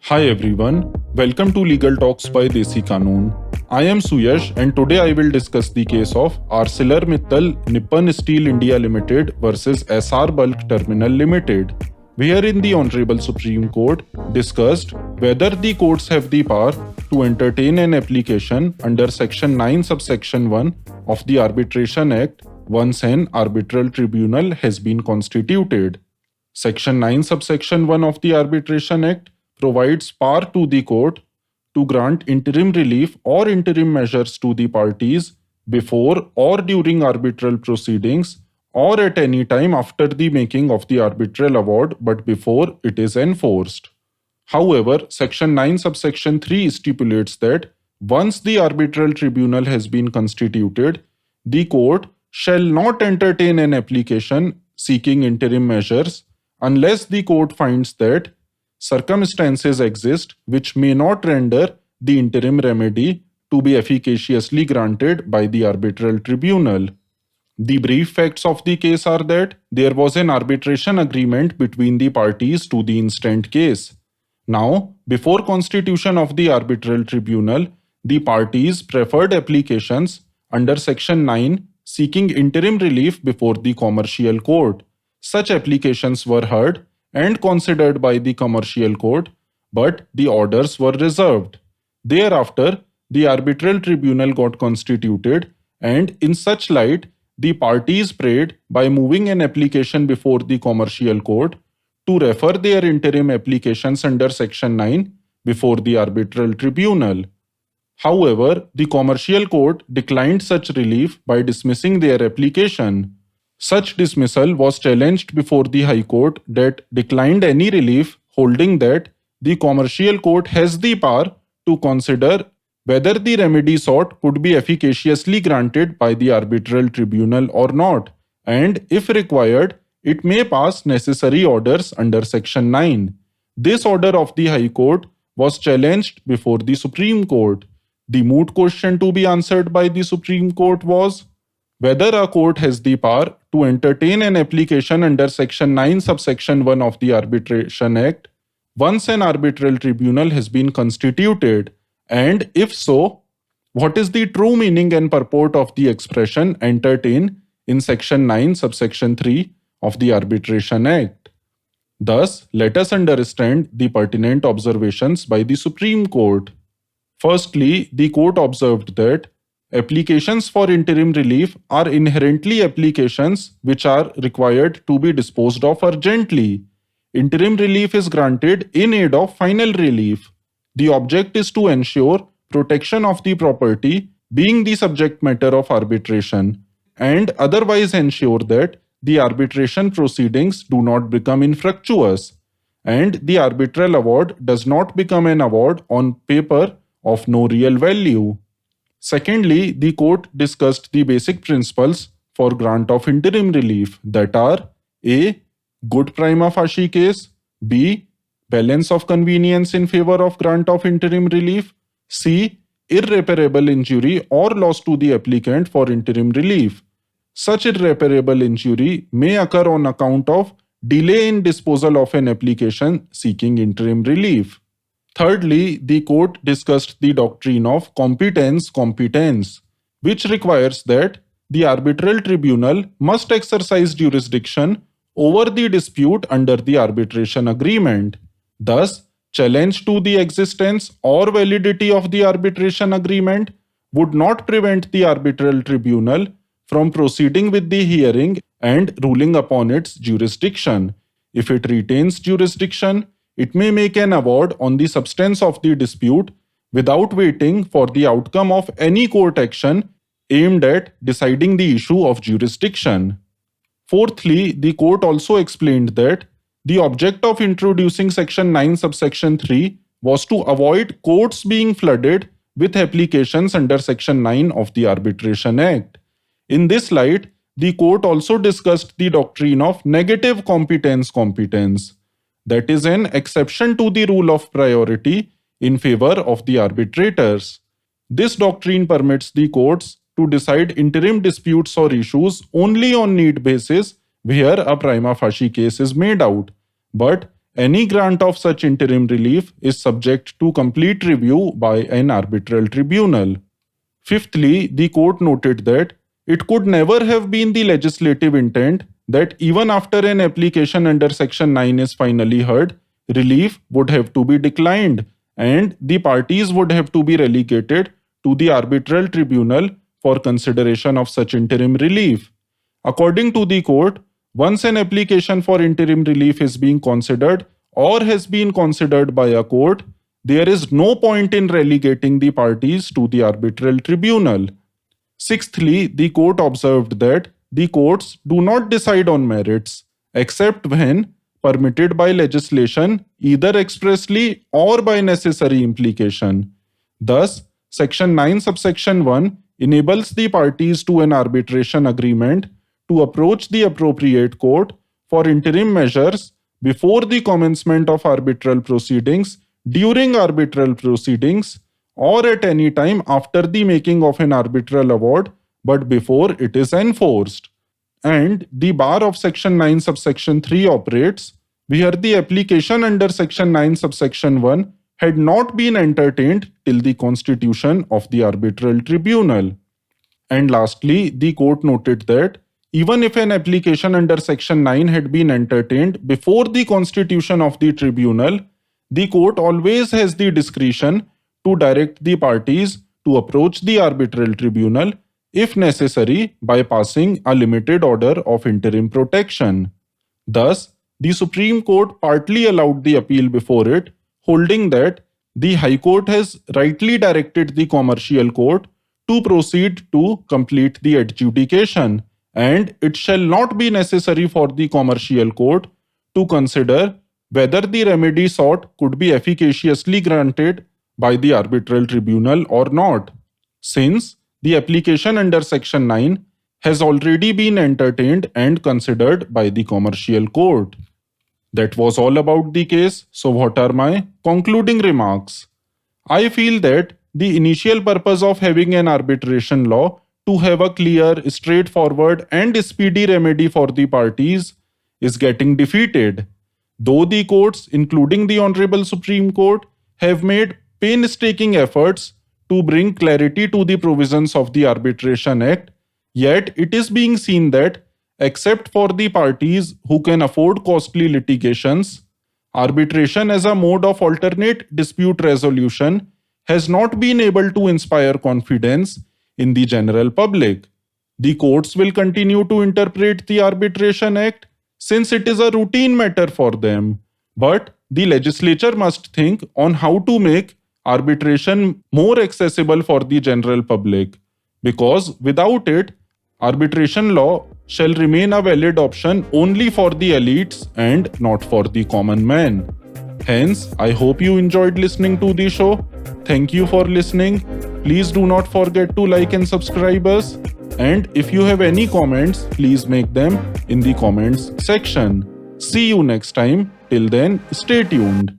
Hi everyone, welcome to Legal Talks by Desi Kanoon. I am Suyash and today I will discuss the case of ArcelorMittal Nippon Steel India Limited versus SR Bulk Terminal Limited, wherein the Honorable Supreme Court discussed whether the courts have the power to entertain an application under Section 9 subsection 1 of the Arbitration Act once an arbitral tribunal has been constituted. Section 9 subsection 1 of the Arbitration Act provides power to the court to grant interim relief or interim measures to the parties before or during arbitral proceedings or at any time after the making of the arbitral award but before it is enforced. However, Section 9 subsection 3 stipulates that once the arbitral tribunal has been constituted, the court shall not entertain an application seeking interim measures unless the court finds that circumstances exist which may not render the interim remedy to be efficaciously granted by the arbitral tribunal. The brief facts of the case are that there was an arbitration agreement between the parties to the instant case. Now, before constitution of the arbitral tribunal, the parties preferred applications under Section 9 seeking interim relief before the commercial court. Such applications were heard and considered by the commercial court, but the orders were reserved. Thereafter, the arbitral tribunal got constituted, and in such light, the parties prayed by moving an application before the commercial court to refer their interim applications under Section 9 before the arbitral tribunal. However, the commercial court declined such relief by dismissing their application. Such dismissal was challenged before the High Court that declined any relief, holding that the commercial court has the power to consider whether the remedy sought could be efficaciously granted by the arbitral tribunal or not, and if required, it may pass necessary orders under Section 9. This order of the High Court was challenged before the Supreme Court. The moot question to be answered by the Supreme Court was whether a court has the power to entertain an application under Section 9 subsection 1 of the Arbitration Act once an arbitral tribunal has been constituted, and if so, what is the true meaning and purport of the expression entertain in Section 9 subsection 3 of the Arbitration Act. Thus, let us understand the pertinent observations by the Supreme Court. Firstly, the court observed that applications for interim relief are inherently applications which are required to be disposed of urgently. Interim relief is granted in aid of final relief. The object is to ensure protection of the property being the subject matter of arbitration and otherwise ensure that the arbitration proceedings do not become infructuous and the arbitral award does not become an award on paper of no real value. Secondly, the court discussed the basic principles for grant of interim relief that are A. Good prima facie case, B. Balance of convenience in favor of grant of interim relief, C. Irreparable injury or loss to the applicant for interim relief. Such irreparable injury may occur on account of delay in disposal of an application seeking interim relief. Thirdly, the court discussed the doctrine of competence, which requires that the arbitral tribunal must exercise jurisdiction over the dispute under the arbitration agreement. Thus, challenge to the existence or validity of the arbitration agreement would not prevent the arbitral tribunal from proceeding with the hearing and ruling upon its jurisdiction. If it retains jurisdiction, it may make an award on the substance of the dispute without waiting for the outcome of any court action aimed at deciding the issue of jurisdiction. Fourthly, the court also explained that the object of introducing Section 9 subsection 3 was to avoid courts being flooded with applications under Section 9 of the Arbitration Act. In this light, the court also discussed the doctrine of negative competence. That is an exception to the rule of priority in favor of the arbitrators. This doctrine permits the courts to decide interim disputes or issues only on need basis where a prima facie case is made out. But Any grant of such interim relief is subject to complete review by an arbitral tribunal. Fifthly, the court noted that it could never have been the legislative intent that even after an application under Section 9 is finally heard, relief would have to be declined and the parties would have to be relegated to the arbitral tribunal for consideration of such interim relief. According to the court, once an application for interim relief is being considered or has been considered by a court, there is no point in relegating the parties to the arbitral tribunal. Sixthly, the court observed that the courts do not decide on merits except when permitted by legislation, either expressly or by necessary implication. Thus, Section 9 subsection 1 enables the parties to an arbitration agreement to approach the appropriate court for interim measures before the commencement of arbitral proceedings, during arbitral proceedings, or at any time after the making of an arbitral award, but before it is enforced. And the bar of Section 9 subsection 3 operates where the application under Section 9 subsection 1 had not been entertained till the constitution of the arbitral tribunal. And lastly, the court noted that even if an application under Section 9 had been entertained before the constitution of the tribunal, the court always has the discretion to direct the parties to approach the arbitral tribunal if necessary by passing a limited order of interim protection. Thus, the Supreme Court partly allowed the appeal before it, holding that the High Court has rightly directed the Commercial Court to proceed to complete the adjudication, and it shall not be necessary for the Commercial Court to consider whether the remedy sought could be efficaciously granted by the arbitral tribunal or not, since the application under Section 9 has already been entertained and considered by the Commercial Court. That was all about the case, so what are my concluding remarks? I feel that the initial purpose of having an arbitration law to have a clear, straightforward, and speedy remedy for the parties is getting defeated. Though the courts, including the Honorable Supreme Court, have made painstaking efforts to bring clarity to the provisions of the Arbitration Act, yet it is being seen that, except for the parties who can afford costly litigations, arbitration as a mode of alternate dispute resolution has not been able to inspire confidence in the general public. The courts will continue to interpret the Arbitration Act since it is a routine matter for them, but the legislature must think on how to make arbitration more accessible for the general public, because without it, arbitration law shall remain a valid option only for the elites and not for the common man. Hence, I hope you enjoyed listening to the show. Thank you for listening. Please do not forget to like and subscribe us. And if you have any comments, please make them in the comments section. See you next time. Till then, stay tuned.